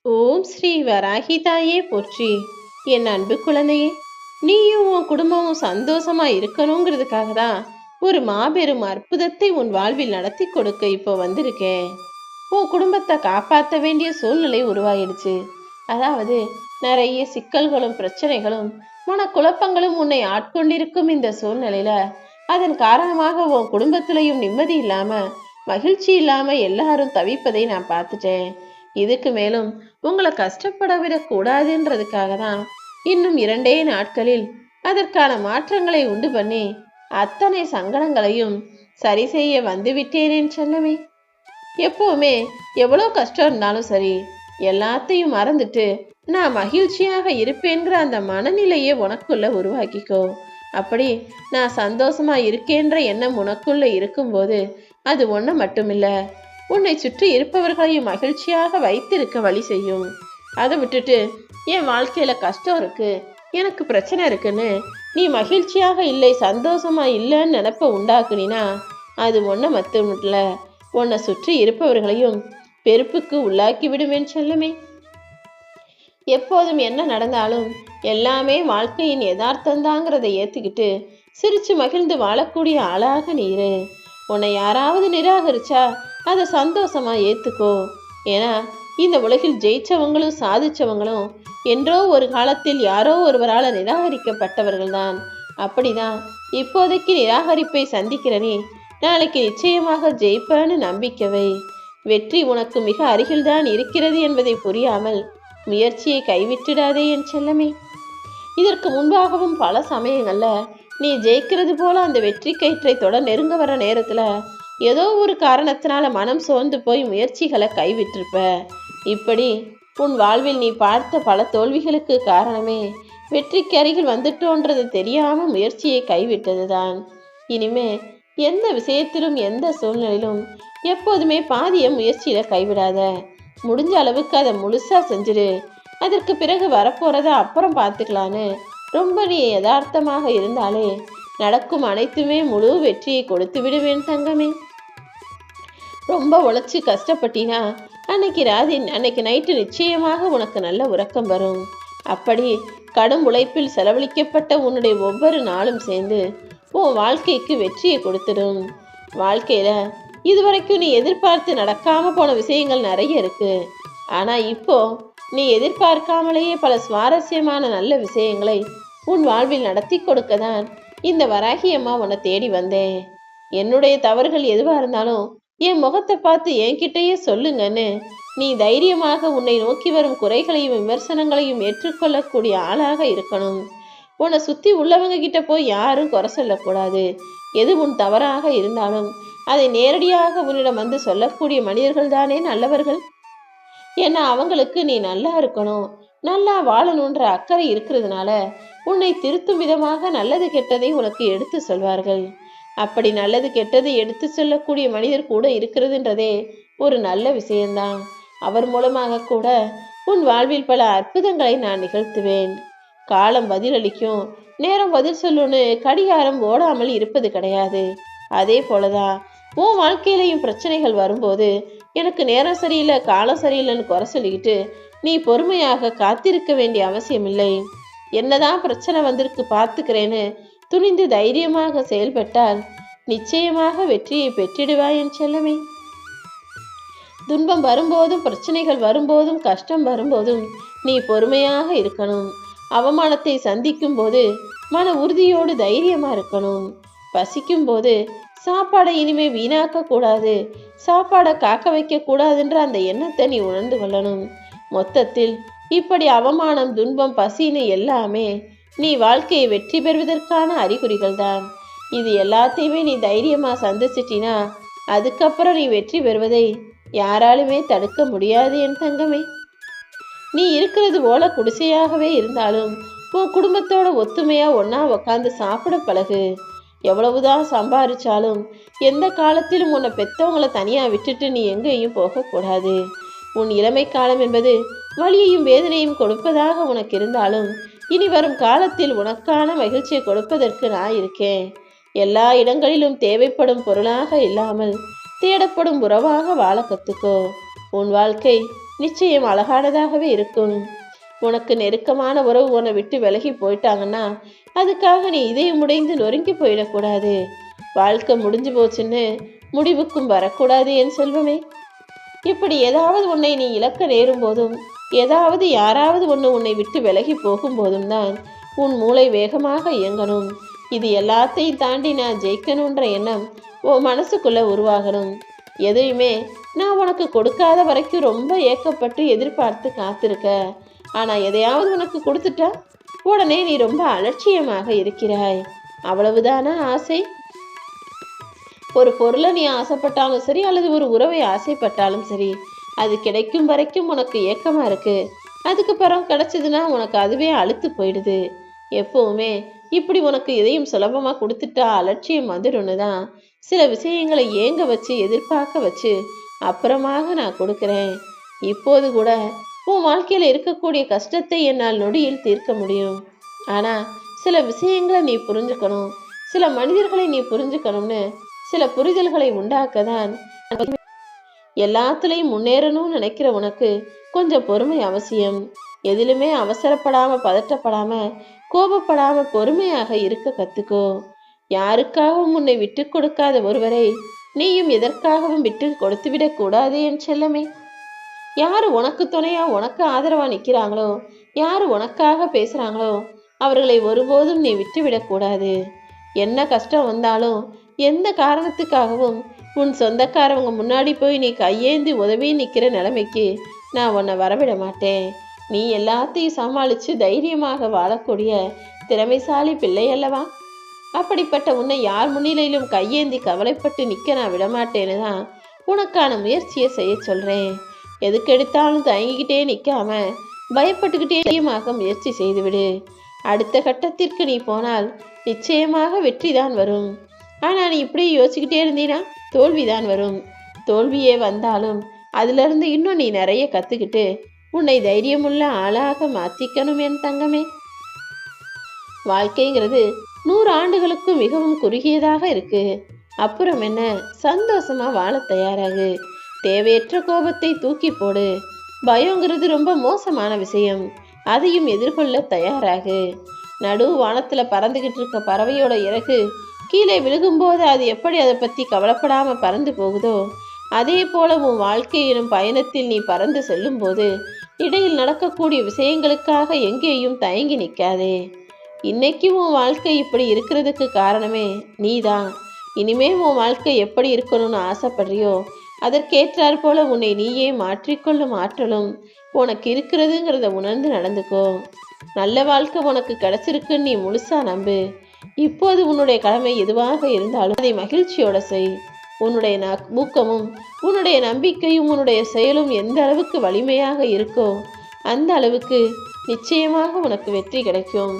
ஓம் ஸ்ரீ வராகி தாயே போற்றி. என் அன்பு குழந்தையே, நீயும் உன் குடும்பமும் சந்தோஷமா இருக்கணுங்கிறதுக்காக தான் ஒரு மாபெரும் அற்புதத்தை உன் வாழ்வில் நடத்தி கொடுக்க இப்போ வந்திருக்கேன். உன் குடும்பத்தை காப்பாற்ற வேண்டிய சூழ்நிலை உருவாயிடுச்சு. அதாவது நிறைய சிக்கல்களும் பிரச்சனைகளும் மனக்குழப்பங்களும் உன்னை ஆட்கொண்டிருக்கும் இந்த சூழ்நிலையில அதன் காரணமாக உன் குடும்பத்திலையும் நிம்மதி இல்லாம மகிழ்ச்சி இல்லாம எல்லாரும் தவிப்பதை நான் பார்த்துட்டேன். இதுக்கு மேலும் உங்களை கஷ்டப்பட விடக்கூடாதுன்றதுக்காக தான் இன்னும் 2 நாட்களில் அதற்கான மாற்றங்களை உண்டு பண்ணி அத்தனை சங்கடங்களையும் சரி செய்ய வந்துவிட்டேனேன் செல்லமே. எப்பவுமே எவ்வளோ கஷ்டம் இருந்தாலும் சரி, எல்லாத்தையும் மறந்துட்டு நான் மகிழ்ச்சியாக இருப்பேங்கிற அந்த மனநிலையை உனக்குள்ள உருவாக்கிக்கோ. அப்படி நான் சந்தோஷமா இருக்கேன்ற எண்ணம் உனக்குள்ள இருக்கும்போது அது ஒன்று மட்டுமில்ல, உன்னை சுற்றி இருப்பவர்களையும் மகிழ்ச்சியாக வைத்திருக்க வழி செய்யும். அதை விட்டுட்டு என் வாழ்க்கையில கஷ்டம் இருக்கு, எனக்கு பிரச்சனை இருக்குன்னு நீ மகிழ்ச்சியாக இல்லை, சந்தோஷமா இல்லைன்னு நினைப்ப உண்டாக்குனா அது ஒன்றை மட்டும் இல்ல, உன்னை சுற்றி இருப்பவர்களையும் பெருப்புக்கு உள்ளாக்கி விடுவேன் செல்லுமே. எப்போதும் என்ன நடந்தாலும் எல்லாமே வாழ்க்கையின் யதார்த்தந்தாங்கிறத ஏத்துக்கிட்டு சிரிச்சு மகிழ்ந்து வாழக்கூடிய ஆளாக நீரு. உன்னை யாராவது நிராகரிச்சா அதை சந்தோஷமா ஏத்துக்கோ. ஏன்னா இந்த உலகில் ஜெயிச்சவங்களும் சாதிச்சவங்களும் என்றோ ஒரு காலத்தில் யாரோ ஒருவரால் நிராகரிக்கப்பட்டவர்கள் தான். அப்படிதான் இப்போதைக்கு நிராகரிப்பை சந்திக்கிற நீ நாளைக்கு நிச்சயமாக ஜெயிப்பேன்னு நம்பிக்கவை. வெற்றி உனக்கு மிக அருகில்தான் இருக்கிறது என்பதை புரியாமல் முயற்சியை கைவிட்டுடாதே என் செல்லமே. இதற்கு முன்பாகவும் பல சமயங்கள்ல நீ ஜெயிக்கிறது போல அந்த வெற்றி கயிற்றை தொட நெருங்க வர நேரத்துல ஏதோ ஒரு காரணத்தினால மனம் சோர்ந்து போய் முயற்சிகளை கைவிட்டிருப்ப. இப்படி உன் வாழ்வில் நீ பார்த்த பல தோல்விகளுக்கு காரணமே வெற்றிக்கு அருகில் வந்துட்டோன்றது தெரியாம முயற்சியை கைவிட்டதுதான். இனிமே எந்த விஷயத்திலும் எந்த சூழ்நிலையிலும் எப்போதுமே பாதிய முயற்சியில கைவிடாத. முடிஞ்ச அளவுக்கு அதை முழுசா செஞ்சிரு. அதற்கு பிறகு வரப்போறத அப்புறம் பார்த்துக்கலான்னு ரொம்ப நீ யதார்த்தமாக இருந்தாலே நடக்கும் அனைத்துமே முழு வெற்றியை கொடுத்து விடுவேன் தங்கமே. ரொம்ப உழைச்சி கஷ்டப்பட்டினா அன்னைக்கு நைட்டு நிச்சயமாக உனக்கு நல்ல உறக்கம் வரும். அப்படி கடும் உழைப்பில் செலவழிக்கப்பட்ட உன்னுடைய ஒவ்வொரு நாளும் சேர்ந்து உன் வாழ்க்கைக்கு வெற்றியை கொடுத்துடும். வாழ்க்கையில இதுவரைக்கும் நீ எதிர்பார்த்து நடக்காம போன விஷயங்கள் நிறைய இருக்கு. ஆனா இப்போ நீ எதிர்பார்க்காமலேயே பல சுவாரஸ்யமான நல்ல விஷயங்களை உன் வாழ்வில் நடத்தி கொடுக்க தான் இந்த வராகி அம்மா உன்னை தேடி வந்தேன். என்னுடைய தவறுகள் எதுவா இருந்தாலும் என் முகத்தை பார்த்து என்கிட்டயே சொல்லுங்கன்னு நீ தைரியமாக உன்னை நோக்கி வரும் குறைகளையும் விமர்சனங்களையும் ஏற்றுக்கொள்ளக்கூடிய ஆளாக இருக்கணும். உன்னை சுத்தி உள்ளவங்க கிட்ட போய் யாரும் குறை சொல்லக்கூடாது. எது உன் தவறாக இருந்தாலும் அதை நேரடியாக உன்னிடம் வந்து சொல்லக்கூடிய மனிதர்கள் தானே நல்லவர்கள். ஏன்னா அவங்களுக்கு நீ நல்லா இருக்கணும், நல்லா வாழணுன்ற அக்கறை இருக்கிறதுனால உன்னை திருத்தும் விதமாக நல்லது கெட்டதை உனக்கு எடுத்து சொல்வார்கள். அப்படி நல்லது கெட்டதை எடுத்து சொல்லக்கூடிய மனிதர் கூட இருக்கிறதுன்றதே ஒரு நல்ல விஷயம்தான். அவர் மூலமாக கூட உன் வாழ்வில் பல அற்புதங்களை நான் நிகழ்த்துவேன். காலம் பதிலளிக்கும், நேரம் பதில் சொல்லுன்னு கடிகாரம் ஓடாமல் இருப்பது கிடையாது. அதே போலதான் உன் வாழ்க்கையிலையும் பிரச்சனைகள் வரும்போது எனக்கு நேரம் சரியில்லை, காலம் சரியில்லைன்னு குறை சொல்லிக்கிட்டு நீ பொறுமையாக காத்திருக்க வேண்டிய அவசியம் இல்லை. என்னதான் பிரச்சனை வந்திருக்கு பார்த்துக்கிறேன்னு துணிந்து தைரியமாக செயல்பட்டால் நிச்சயமாக வெற்றியை பெற்றிடுவாய் என் செல்லமே. துன்பம் வரும்போதும் பிரச்சனைகள் வரும்போதும் கஷ்டம் வரும்போதும் நீ பொறுமையாக இருக்கணும். அவமானத்தை சந்திக்கும் போது மன உறுதியோடு தைரியமா இருக்கணும். பசிக்கும் போது சாப்பாடை இனிமே வீணாக்க கூடாது, சாப்பாடை காக்க வைக்க கூடாதுன்ற அந்த எண்ணத்தை நீ உணர்ந்து கொள்ளணும். மொத்தத்தில் இப்படி அவமானம், துன்பம், பசின்னு எல்லாமே நீ வாழ்க்கையை வெற்றி பெறுவதற்கான அறிகுறிகள் தான். இது எல்லாத்தையுமே நீ தைரியமா சந்திச்சிட்டினா அதுக்கப்புறம் நீ வெற்றி பெறுவதை யாராலுமே தடுக்க முடியாது என் தங்கமே. நீ இருக்கிறது போல குடிசையாகவே இருந்தாலும் உன் குடும்பத்தோட ஒத்துமையா ஒன்னா உக்காந்து சாப்பிட பழகு. எவ்வளவுதான் சம்பாதிச்சாலும் எந்த காலத்திலும் உன்னை பெத்தவங்களை தனியா விட்டுட்டு நீ எங்கேயும் போகக்கூடாது. உன் இளமை காலம் என்பது வலியையும் வேதனையும் கொடுப்பதாக உனக்கு இருந்தாலும் இனி வரும் காலத்தில் உனக்கான மகிழ்ச்சியை கொடுப்பதற்கு நான் இருக்கேன். எல்லா இடங்களிலும் தேவைப்படும் பொருளாக இல்லாமல் தேடப்படும் உறவாக வாழ கத்துக்கோ. உன் வாழ்க்கை நிச்சயம் அழகானதாகவே இருக்கும். உனக்கு நெருக்கமான உறவு உன்னை விட்டு விலகி போயிட்டாங்கன்னா அதுக்காக நீ இதயம் உடைந்து நொறுங்கி போயிடக்கூடாது. வாழ்க்கை முடிஞ்சு போச்சுன்னு முடிவுக்கும் வரக்கூடாது என் செல்வமே. இப்படி ஏதாவது உன்னை நீ இழக்க நேரும் போதும், ஏதாவது யாராவது ஒன்று உன்னை விட்டு விலகி போகும்போதும் தான் உன் மூளை வேகமாக இயங்கணும். இது எல்லாத்தையும் தாண்டி நான் ஜெயிக்கணுன்ற எண்ணம் உன் மனசுக்குள்ள உருவாகணும். எதையுமே நான் உனக்கு கொடுக்காத வரைக்கும் ரொம்ப ஏக்கப்பட்டு எதிர்பார்த்து காத்திருக்க. ஆனா எதையாவது உனக்கு கொடுத்துட்டா உடனே நீ ரொம்ப அலட்சியமாக இருக்கிறாய். அவ்வளவுதானா ஆசை? ஒரு பொருளை நீ ஆசைப்பட்டாலும் சரி, அல்லது ஒரு உறவை ஆசைப்பட்டாலும் சரி, அது கிடைக்கும் வரைக்கும் உனக்கு ஏக்கமா இருக்கு. அதுக்கப்புறம் கிடைச்சதுன்னா உனக்கு அதுவே அழுத்து போயிடுது. எப்பவுமே இப்படி உனக்கு எதையும் சுலபமா கொடுத்துட்டா அலட்சியம் வந்துடும்னு தான் சில விஷயங்களை ஏங்க வச்சு எதிர்பார்க்க வச்சு அப்புறமாக நான் கொடுக்குறேன். இப்போது கூட உன் வாழ்க்கையில இருக்கக்கூடிய கஷ்டத்தை என்னால் நொடியில் தீர்க்க முடியும். ஆனா சில விஷயங்களை நீ புரிஞ்சுக்கணும், சில மனிதர்களை நீ புரிஞ்சுக்கணும்னு சில புரிதல்களை உண்டாக்க தான் எல்லாத்துலேயும் முன்னேறணும்னு நினைக்கிற உனக்கு கொஞ்சம் பொறுமை அவசியம். எதிலுமே அவசரப்படாம பதட்டப்படாம கோபப்படாம பொறுமையாக இருக்க கத்துக்கோ. யாருக்காகவும் உன்னை விட்டு கொடுக்காத ஒருவரை நீயும் எதற்காகவும் விட்டு கொடுத்து விடக் கூடாது என் செல்லமே. யாரு உனக்கு துணையா உனக்கு ஆதரவா நிற்கிறாங்களோ, யாரு உனக்காக பேசுறாங்களோ அவர்களை ஒருபோதும் நீ விட்டு விடக்கூடாது. என்ன கஷ்டம் வந்தாலும் எந்த காரணத்துக்காகவும் உன் சொந்தக்காரவங்க முன்னாடி போய் நீ கையேந்தி உதவி நிற்கிற நிலைமைக்கு நான் உன்னை வரவிட மாட்டேன். நீ எல்லாத்தையும் சமாளித்து தைரியமாக வாழக்கூடிய திறமைசாலி பிள்ளை அல்லவா? அப்படிப்பட்ட உன்னை யார் முன்னிலையிலும் கையேந்தி கவலைப்பட்டு நிற்க நான் விடமாட்டேன்னு தான் உனக்கான முயற்சியை செய்ய சொல்கிறேன். எதுக்கெடுத்தாலும் தயங்கிக்கிட்டே நிற்காம பயப்பட்டுக்கிட்டே தைரியமாக முயற்சி செய்துவிடு. அடுத்த கட்டத்திற்கு நீ போனால் நிச்சயமாக வெற்றி தான் வரும். ஆனால் நீ இப்படி யோசிச்சுக்கிட்டே இருந்தீனா தோல்விதான் வரும். தோல்வியே வந்தாலும் அதிலிருந்து இன்னும் நீ நிறைய கற்றுக்கிட்டு உன்னை தைரியமுள்ள ஆளாக மாற்றிக்கணும் என் தங்கமே. வாழ்க்கைங்கிறது 100 ஆண்டுகளுக்கும் மிகவும் குறுகியதாக இருக்கு. அப்புறம் என்ன, சந்தோஷமா வாழ தயாராகு. தேவையற்ற கோபத்தை தூக்கி போடு. பயங்கிறது ரொம்ப மோசமான விஷயம், அதையும் எதிர்கொள்ள தயாராகு. நடு வானத்தில் பறந்துகிட்டு இருக்க பறவையோட இறகு கீழே விழுகும்போது அது எப்படி அதை பற்றி கவலைப்படாமல் பறந்து போகுதோ, அதே போல உன் வாழ்க்கை எனும் பயணத்தில் நீ பறந்து செல்லும்போது இடையில் நடக்கக்கூடிய விஷயங்களுக்காக எங்கேயும் தயங்கி நிற்காதே. இன்னைக்கு உன் வாழ்க்கை இப்படி இருக்கிறதுக்கு காரணமே நீதான். இனிமே உன் வாழ்க்கை எப்படி இருக்கணும்னு ஆசைப்படுறியோ அதற்கேற்றாற் போல உன்னை நீயே மாற்றிக்கொள்ளும் ஆற்றலும் உனக்கு இருக்கிறதுங்கிறத உணர்ந்து நடந்துக்கோ. நல்ல வாழ்க்கை உனக்கு கிடைச்சிருக்குன்னு நீ முழுசா நம்பு. இப்போது உன்னுடைய கடமை எதுவாக இருந்தாலும் அதை மகிழ்ச்சியோட செய். உன்னுடைய ஊக்கமும் உன்னுடைய நம்பிக்கையும் உன்னுடைய செயலும் எந்த அளவுக்கு வலிமையாக இருக்கோ அந்த அளவுக்கு நிச்சயமாக உனக்கு வெற்றி கிடைக்கும்.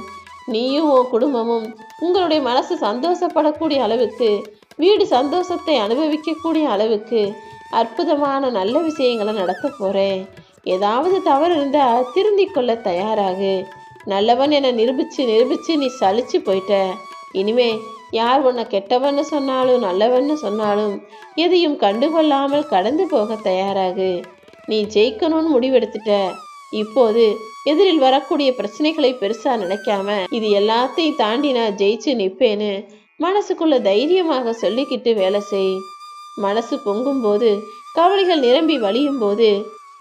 நீயும் உன் குடும்பமும் உங்களுடைய மனசு சந்தோஷப்படக்கூடிய அளவுக்கு, வீடு சந்தோஷத்தை அனுபவிக்கக்கூடிய அளவுக்கு அற்புதமான நல்ல விஷயங்களை நடத்த போறேன். ஏதாவது தவறு இருந்தா திருந்திக் கொள்ள தயாராகு. நல்லவன் என நிரூபிச்சு நீ சலிச்சு போயிட்ட. இனிமே யார் உன்னை கெட்டவன்னு சொன்னாலும் நல்லவன்னு சொன்னாலும் எதையும் கண்டுகொள்ளாமல் கடந்து போக தயாராகு. நீ ஜெயிக்கணும்னு முடிவெடுத்துட்ட. இப்போது எதிரில் வரக்கூடிய பிரச்சனைகளை பெருசா நினைக்காம இது எல்லாத்தையும் தாண்டி நான் ஜெயிச்சு நிற்பேன்னு மனசுக்குள்ள தைரியமாக சொல்லிக்கிட்டு வேலை செய். மனசு பொங்கும்போது, கவலைகள் நிரம்பி வழியும் போது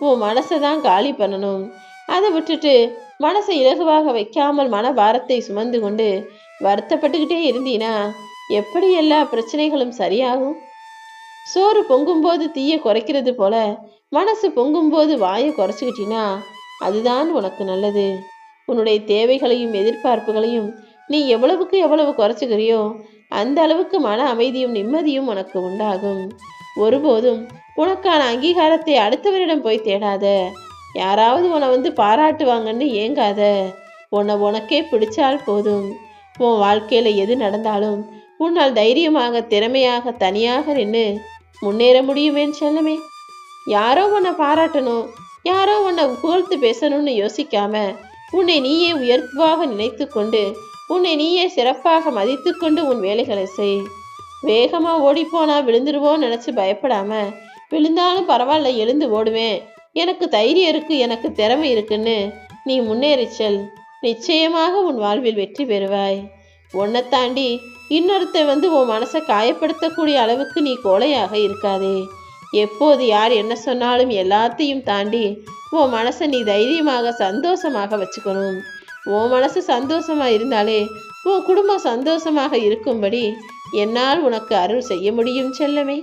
உன் மனசை தான் காலி பண்ணணும். அதை விட்டுட்டு மனசை இலகுவாக வைக்காமல் மனபாரத்தை சுமந்து கொண்டு வருத்தப்பட்டுக்கிட்டே இருந்தீனா எப்படி எல்லா பிரச்சனைகளும் சரியாகும்? சோறு பொங்கும்போது தீயை குறைக்கிறது போல மனசு பொங்கும்போது வாயை குறைச்சிக்கிட்டினா அதுதான் உனக்கு நல்லது. உன்னுடைய தேவைகளையும் எதிர்பார்ப்புகளையும் நீ எவ்வளவுக்கு எவ்வளவு குறைச்சிக்கிறியோ அந்த அளவுக்கு மன அமைதியும் நிம்மதியும் உனக்கு உண்டாகும். ஒருபோதும் உனக்கான அங்கீகாரத்தை அடுத்தவரிடம் போய் தேடாத. யாராவது உன்னை பாராட்டுவாங்கன்னு ஏங்காத. உனக்கே பிடிச்சால் போதும். உன் வாழ்க்கையில எது நடந்தாலும் உன்னால் தைரியமாக திறமையாக தனியாக நின்று முன்னேற முடியுமேன்னு செல்லமே. யாரோ உன்னை பாராட்டணும், யாரோ உன்னை புகழ்த்து பேசணும்னு யோசிக்காம உன்னை நீயே உயர்வாக நினைத்து கொண்டு உன்னை நீயே சிறப்பாக மதித்து கொண்டு உன் வேலைகளை செய். வேகமாக ஓடிப்போனா விழுந்துருவோன்னு நினச்சி பயப்படாம விழுந்தாலும் பரவாயில்ல எழுந்து ஓடுவேன் எனக்கு தைரியம் இருக்கு, எனக்கு திறமை இருக்குன்னு நீ முன்னேறிச்சல். நிச்சயமாக உன் வாழ்வில் வெற்றி பெறுவாய். உன்னை தாண்டி இன்னொருத்தன் உன் மனசை காயப்படுத்தக்கூடிய அளவுக்கு நீ கோழையாக இருக்காதே. எப்போது யார் என்ன சொன்னாலும் எல்லாத்தையும் தாண்டி உன் மனசை நீ தைரியமாக சந்தோஷமாக வச்சுக்கணும். உன் மனசு சந்தோஷமா இருந்தாலே உன் குடும்பம் சந்தோஷமாக இருக்கும்படி என்னால் உனக்கு அருள் செய்ய முடியும் செல்லமே.